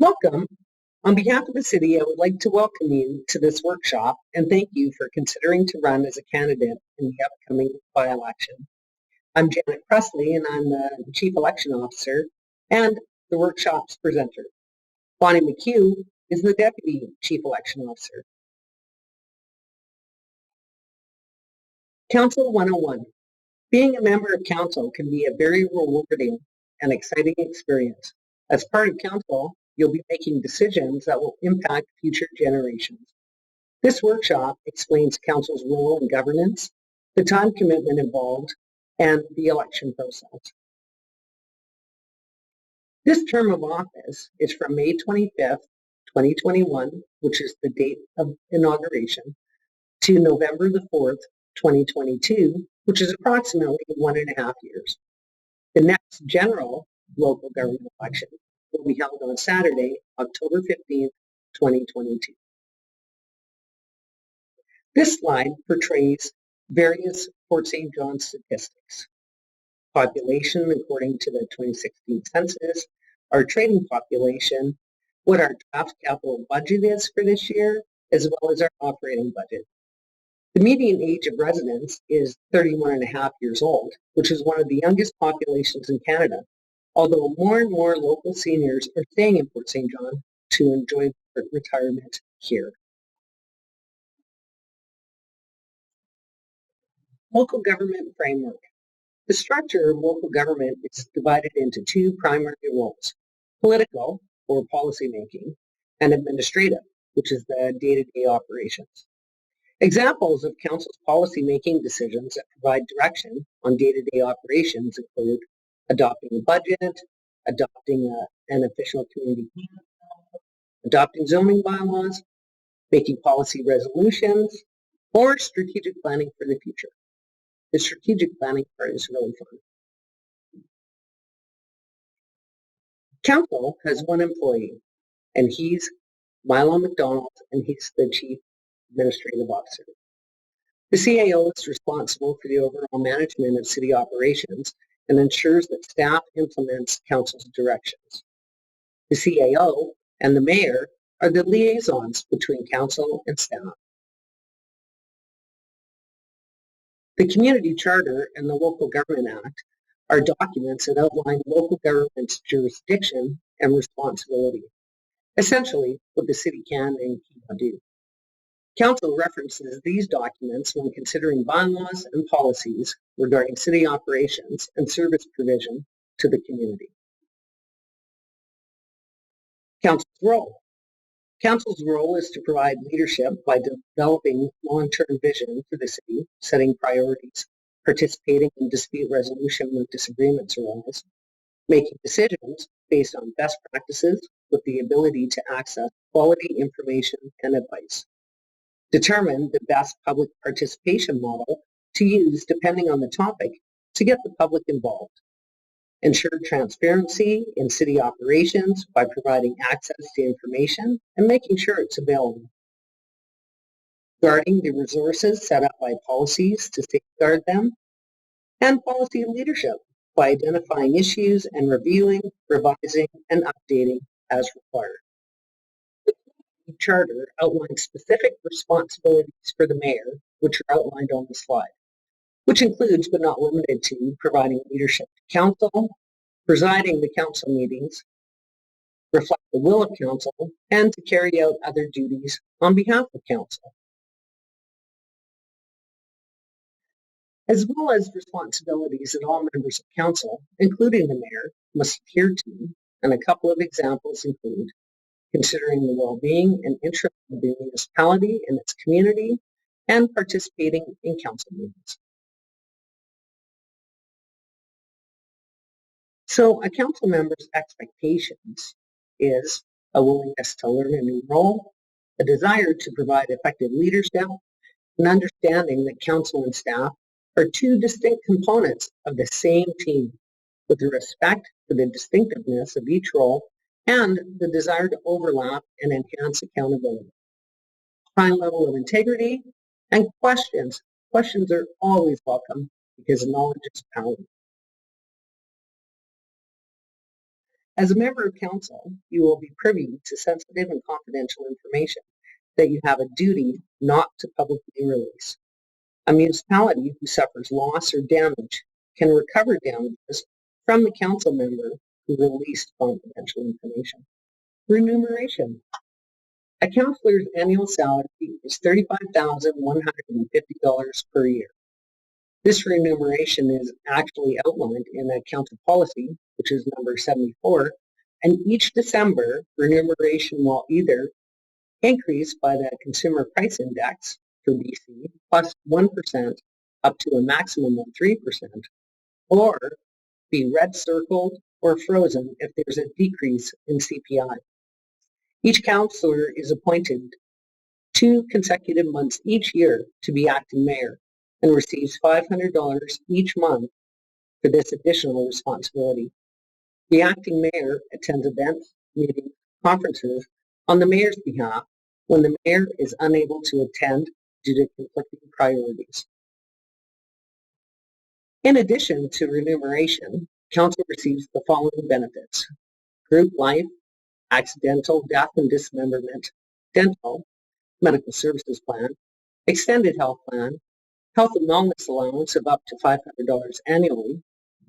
Welcome. On behalf of the city, I would like to welcome you to this workshop and thank you for considering to run as a candidate in the upcoming by-election. I'm Janet Presley and I'm the Chief Election Officer and the workshop's presenter. Bonnie McHugh is the Deputy Chief Election Officer. Council 101. Being a member of council can be a very rewarding and exciting experience. As part of council, you'll be making decisions that will impact future generations. This workshop explains council's role in governance, the time commitment involved, and the election process. This term of office is from May 25th, 2021, which is the date of inauguration, to November the 4th, 2022, which is approximately 1.5 years. The next general local government election will be held on Saturday, October 15th, 2022. This slide portrays various Fort St. John statistics. Population according to the 2016 census, our trading population, what our draft capital budget is for this year, as well as our operating budget. The median age of residents is 31.5 years old, which is one of the youngest populations in Canada, although more and more local seniors are staying in Fort St. John to enjoy their retirement here. Local government framework. The structure of local government is divided into two primary roles: political, or policymaking, and administrative, which is the day-to-day operations. Examples of council's policy-making decisions that provide direction on day-to-day operations include adopting a budget, adopting an official community plan, adopting zoning bylaws, making policy resolutions, or strategic planning for the future. The strategic planning part is really fun. Council has one employee, and he's Milo McDonald, and he's the Chief Administrative Officer. The CAO is responsible for the overall management of city operations and ensures that staff implements council's directions. The CAO and the mayor are the liaisons between council and staff. The Community Charter and the Local Government Act are documents that outline local government's jurisdiction and responsibility, essentially what the city can and cannot do. Council references these documents when considering bylaws and policies regarding city operations and service provision to the community. Council's role. Council's role is to provide leadership by developing long-term vision for the city, setting priorities, participating in dispute resolution when disagreements arise, making decisions based on best practices with the ability to access quality information and advice, determine the best public participation model to use depending on the topic to get the public involved, ensure transparency in city operations by providing access to information and making sure it's available, guarding the resources set up by policies to safeguard them, and policy leadership by identifying issues and reviewing, revising, and updating as required. The Charter outlines specific responsibilities for the mayor, which are outlined on the slide, which includes but not limited to providing leadership to council, presiding the council meetings, reflect the will of council, and to carry out other duties on behalf of council. As well as responsibilities that all members of council, including the mayor, must adhere to, and a couple of examples include considering the well-being and interest of the municipality and its community, and participating in council meetings. So a council member's expectations is a willingness to learn a new role, a desire to provide effective leadership, an understanding that council and staff are two distinct components of the same team, with the respect for the distinctiveness of each role and the desire to overlap and enhance accountability. High level of integrity and questions. Questions are always welcome because knowledge is power. As a member of council, you will be privy to sensitive and confidential information that you have a duty not to publicly release. A municipality who suffers loss or damage can recover damages from the council member who released confidential information. Remuneration. A councillor's annual salary is $35,150 per year. This remuneration is actually outlined in a council policy, which is number 74, and each December, remuneration will either increase by the Consumer Price Index for BC plus 1% up to a maximum of 3%, or be red circled or frozen if there's a decrease in CPI. Each councillor is appointed 2 consecutive months each year to be acting mayor and receives $500 each month for this additional responsibility. The acting mayor attends events, meetings, conferences on the mayor's behalf when the mayor is unable to attend due to conflicting priorities. In addition to remuneration, council receives the following benefits: group life, accidental death and dismemberment, dental, medical services plan, extended health plan, health and wellness allowance of up to $500 annually,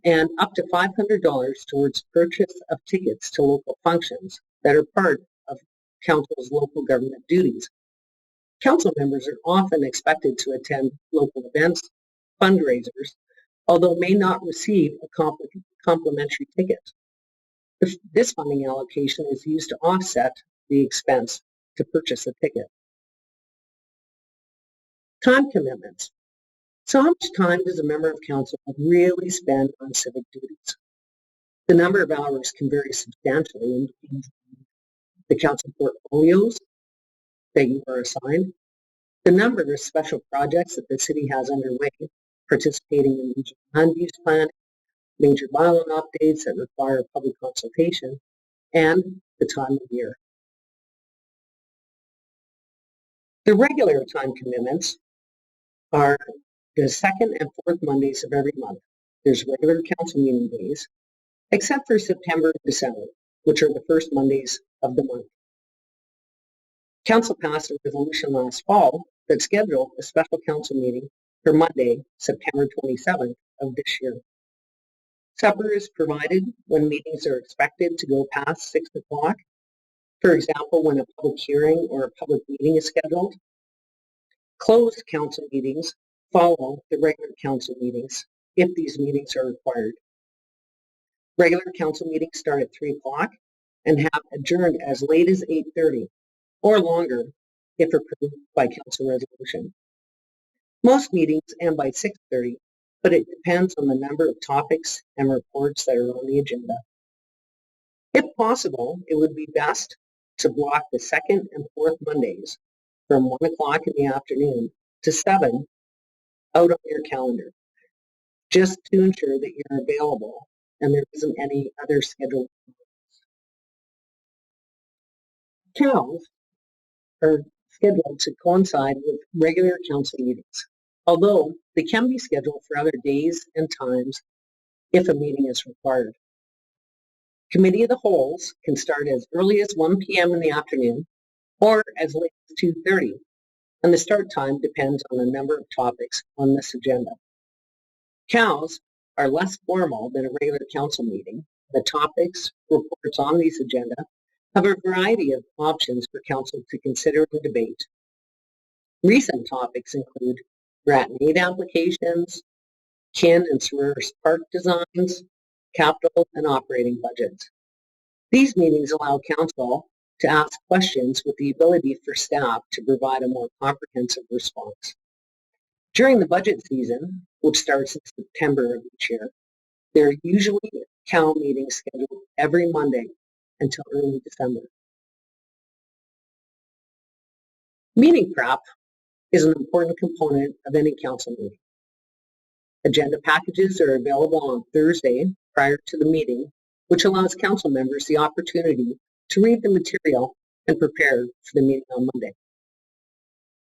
and up to $500 towards purchase of tickets to local functions that are part of council's local government duties. Council members are often expected to attend local events, fundraisers, although may not receive a complimentary ticket. This funding allocation is used to offset the expense to purchase a ticket. Time commitments. So how much time does a member of council really spend on civic duties? The number of hours can vary substantially in the council portfolios that you are assigned, the number of special projects that the city has underway, participating in regional land use planning, major bylaw updates that require public consultation, and the time of year. The regular time commitments are the second and fourth Mondays of every month. There's regular council meeting days, except for September and December, which are the first Mondays of the month. Council passed a resolution last fall that scheduled a special council meeting for Monday, September 27th of this year. Supper is provided when meetings are expected to go past 6 o'clock. For example, when a public hearing or a public meeting is scheduled. Closed council meetings follow the regular council meetings if these meetings are required. Regular council meetings start at 3 o'clock and have adjourned as late as 8:30 or longer if approved by council resolution. Most meetings end by 6:30, but it depends on the number of topics and reports that are on the agenda. If possible, it would be best to block the second and fourth Mondays from 1 o'clock in the afternoon to 7 out on your calendar, just to ensure that you're available and there isn't any other scheduled. COWs are scheduled to coincide with regular council meetings, although they can be scheduled for other days and times if a meeting is required. Committee of the Wholes can start as early as 1 p.m. in the afternoon or as late as 2:30, and the start time depends on the number of topics on this agenda. COWs are less formal than a regular council meeting. The topics, reports on these agenda have a variety of options for council to consider and debate. Recent topics include grant and aid applications, kin and reverse park designs, capital and operating budgets. These meetings allow council to ask questions with the ability for staff to provide a more comprehensive response. During the budget season, which starts in September of each year, there are usually COW meetings scheduled every Monday until early December. Meeting prep is an important component of any council meeting. Agenda packages are available on Thursday prior to the meeting, which allows council members the opportunity to read the material and prepare for the meeting on Monday.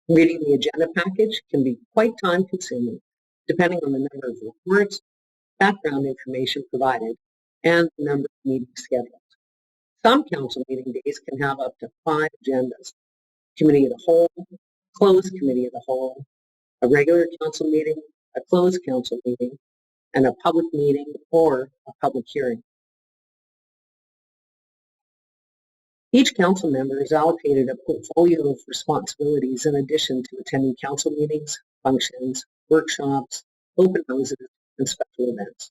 Reading the agenda package can be quite time-consuming, depending on the number of reports, background information provided, and the number of meetings scheduled. Some council meeting days can have up to 5 agendas: committee of the whole, closed committee of the whole, a regular council meeting, a closed council meeting, and a public meeting or a public hearing. Each council member is allocated a portfolio of responsibilities in addition to attending council meetings, functions, workshops, open houses, and special events.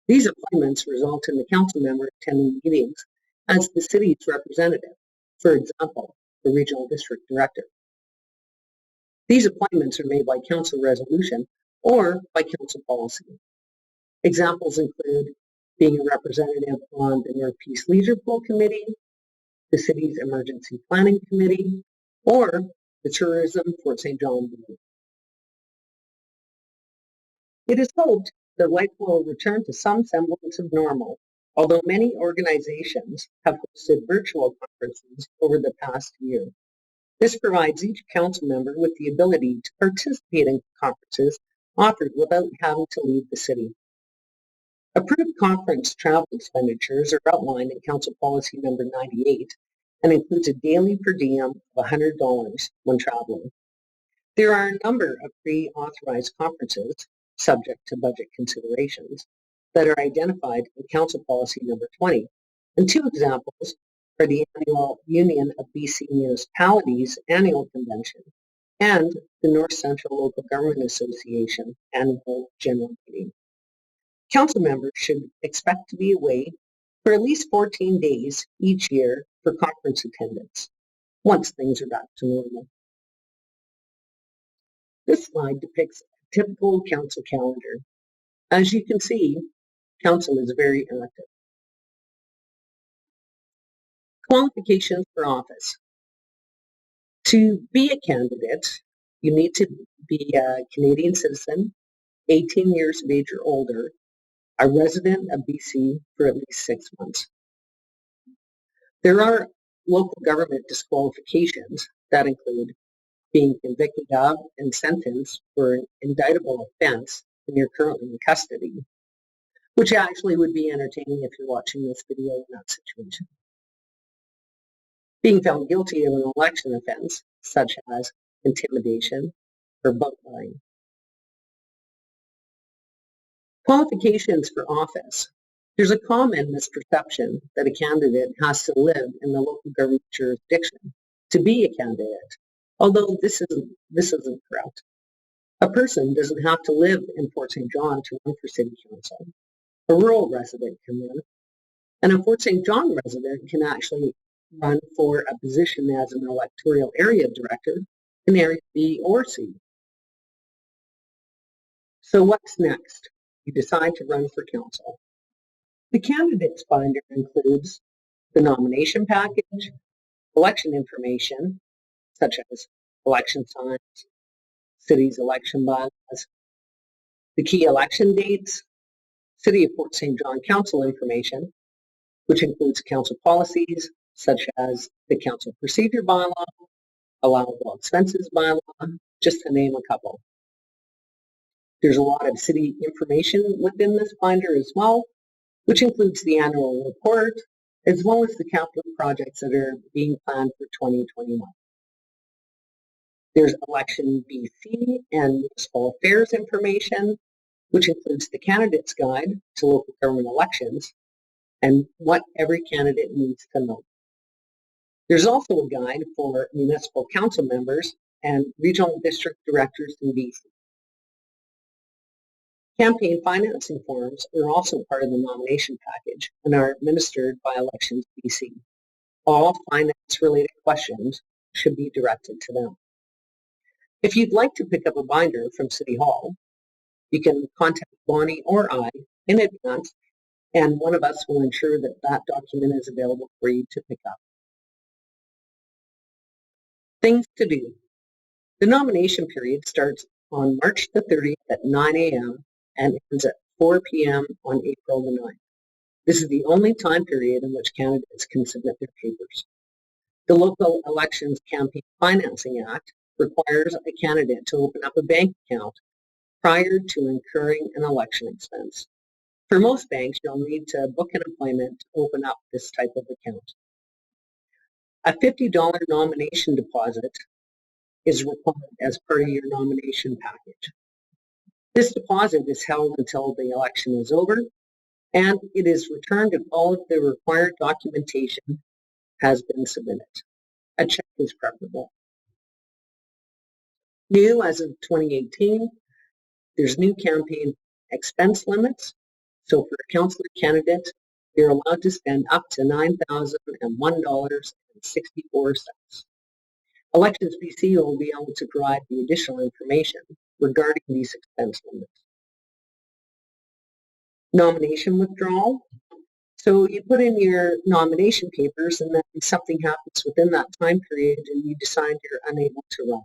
These appointments result in the council member attending meetings as the city's representative, for example, the regional district director. These appointments are made by council resolution or by council policy. Examples include being a representative on the North Peace Leisure Pool Committee, the city's emergency planning committee, or the tourism Fort St. John board. It is hoped that life will return to some semblance of normal, although many organizations have hosted virtual conferences over the past year. This provides each council member with the ability to participate in conferences offered without having to leave the city. Approved conference travel expenditures are outlined in Council Policy Number 98 and includes a daily per diem of $100 when traveling. There are a number of pre-authorized conferences, subject to budget considerations, that are identified in Council Policy Number 20, and 2 examples are the annual Union of BC Municipalities Annual Convention and the North Central Local Government Association Annual General Meeting. Council members should expect to be away for at least 14 days each year for conference attendance, once things are back to normal. This slide depicts a typical council calendar. As you can see, council is very active. Qualifications for office. To be a candidate, you need to be a Canadian citizen, 18 years of age or older, a resident of BC for at least 6 months. There are local government disqualifications that include being convicted of and sentenced for an indictable offense and you're currently in custody, which actually would be entertaining if you're watching this video in that situation. Being found guilty of an election offense, such as intimidation or vote buying. Qualifications for office. There's a common misperception that a candidate has to live in the local government jurisdiction to be a candidate, although this isn't correct. A person doesn't have to live in Fort St. John to run for city council. A rural resident can run, and a Fort St. John resident can actually run for a position as an electoral area director in Area B or C. So what's next? You decide to run for council. The candidates binder includes the nomination package, election information, such as election signs, city's election bylaws, the key election dates, City of Fort St. John Council information, which includes council policies, such as the council procedure bylaw, allowable expenses bylaw, just to name a couple. There's a lot of city information within this binder as well, which includes the annual report, as well as the capital projects that are being planned for 2021. There's Election BC and Municipal Affairs information, which includes the candidate's guide to local government elections and what every candidate needs to know. There's also a guide for municipal council members and regional district directors in BC. Campaign financing forms are also part of the nomination package and are administered by Elections BC. All finance-related questions should be directed to them. If you'd like to pick up a binder from City Hall, you can contact Bonnie or I in advance, and one of us will ensure that that document is available for you to pick up. Things to do. The nomination period starts on March the 30th at 9 a.m. and ends at 4 p.m. on April the 9th. This is the only time period in which candidates can submit their papers. The Local Elections Campaign Financing Act requires a candidate to open up a bank account prior to incurring an election expense. For most banks, you'll need to book an appointment to open up this type of account. A $50 nomination deposit is required as part of your nomination package. This deposit is held until the election is over, and it is returned if all of the required documentation has been submitted. A check is preferable. New as of 2018, there's new campaign expense limits. So for a councillor candidate, you're allowed to spend up to $9,001.64. Elections BC will be able to provide the additional information regarding these expense limits. Nomination withdrawal. So you put in your nomination papers and then something happens within that time period and you decide you're unable to run.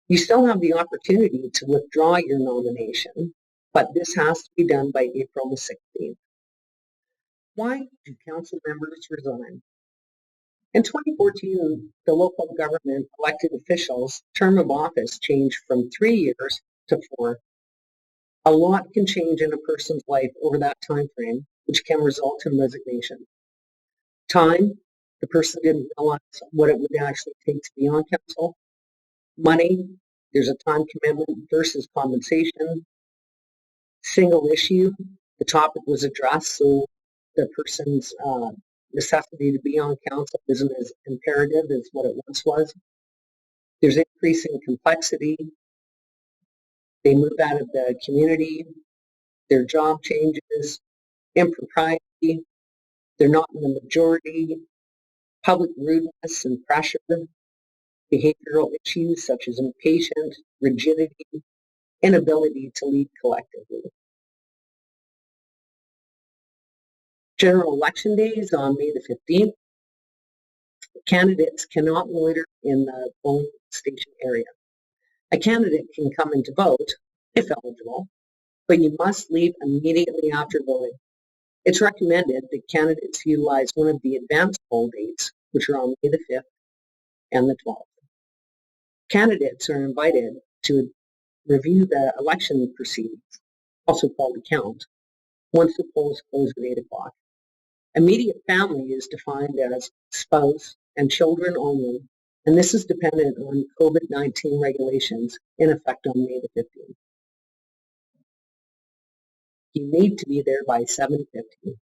You still have the opportunity to withdraw your nomination, but this has to be done by April the 16th. Why do council members resign? In 2014, the local government elected officials' term of office changed from 3 years to 4. A lot can change in a person's life over that time frame, which can result in resignation. Time, the person didn't realize what it would actually take to be on council. Money, there's a time commitment versus compensation. Single issue, the topic was addressed, so the person's necessity to be on council isn't as imperative as what it once was. There's increasing complexity. They move out of the community. Their job changes. Impropriety. They're not in the majority. Public rudeness and pressure. Behavioral issues such as impatience, rigidity, inability to lead collectively. General election day is on May the 15th. Candidates cannot loiter in the polling station area. A candidate can come in to vote, if eligible, but you must leave immediately after voting. It's recommended that candidates utilize one of the advanced poll dates, which are on May the 5th and the 12th. Candidates are invited to review the election proceedings, also called a count, once the polls close at 8 o'clock. Immediate family is defined as spouse and children only, and this is dependent on COVID-19 regulations in effect on May the 15th. You need to be there by 7:50.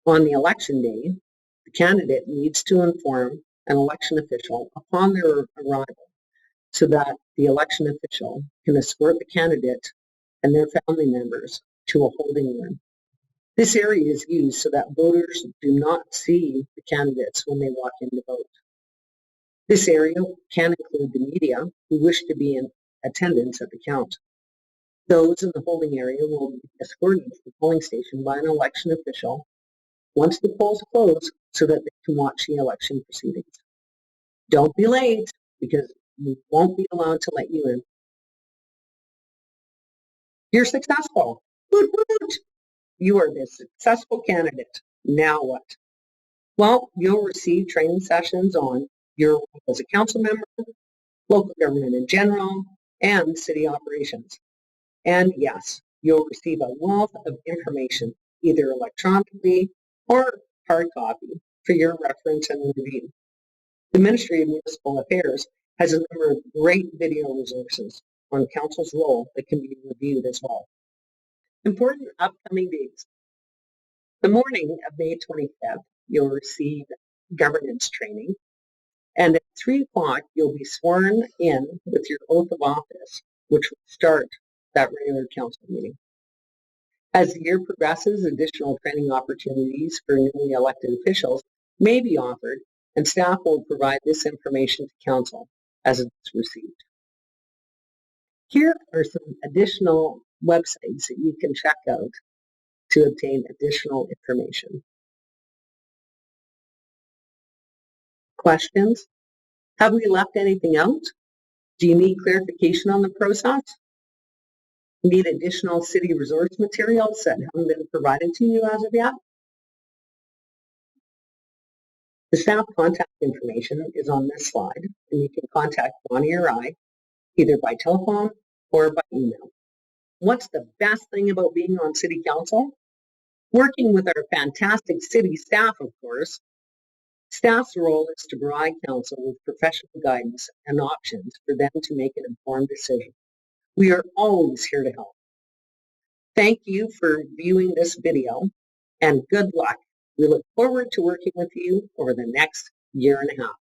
On the election day, the candidate needs to inform an election official upon their arrival so that the election official can escort the candidate and their family members to a holding room. This area is used so that voters do not see the candidates when they walk in to vote. This area can include the media who wish to be in attendance at the count. Those in the holding area will be escorted to the polling station by an election official once the polls close so that they can watch the election proceedings. Don't be late because we won't be allowed to let you in. You're successful. Woot woot! You are the successful candidate. Now what? Well, you'll receive training sessions on your role as a council member, local government in general, and city operations. And yes, you'll receive a wealth of information, either electronically or hard copy, for your reference and review. The Ministry of Municipal Affairs has a number of great video resources on council's role that can be reviewed as well. Important upcoming dates. The morning of May 25th, you'll receive governance training, and at 3 o'clock, you'll be sworn in with your oath of office, which will start that regular council meeting. As the year progresses, additional training opportunities for newly elected officials may be offered, and staff will provide this information to council as it's received. Here are some additional websites that you can check out to obtain additional information. Questions? Have we left anything out? Do you need clarification on the process? Need additional city resource materials that haven't been provided to you as of yet? The staff contact information is on this slide, and you can contact Bonnie or I either by telephone or by email. What's the best thing about being on city council? Working with our fantastic city staff, of course, staff's role is to provide council with professional guidance and options for them to make an informed decision. We are always here to help. Thank you for viewing this video, and good luck. We look forward to working with you over the next year and a half.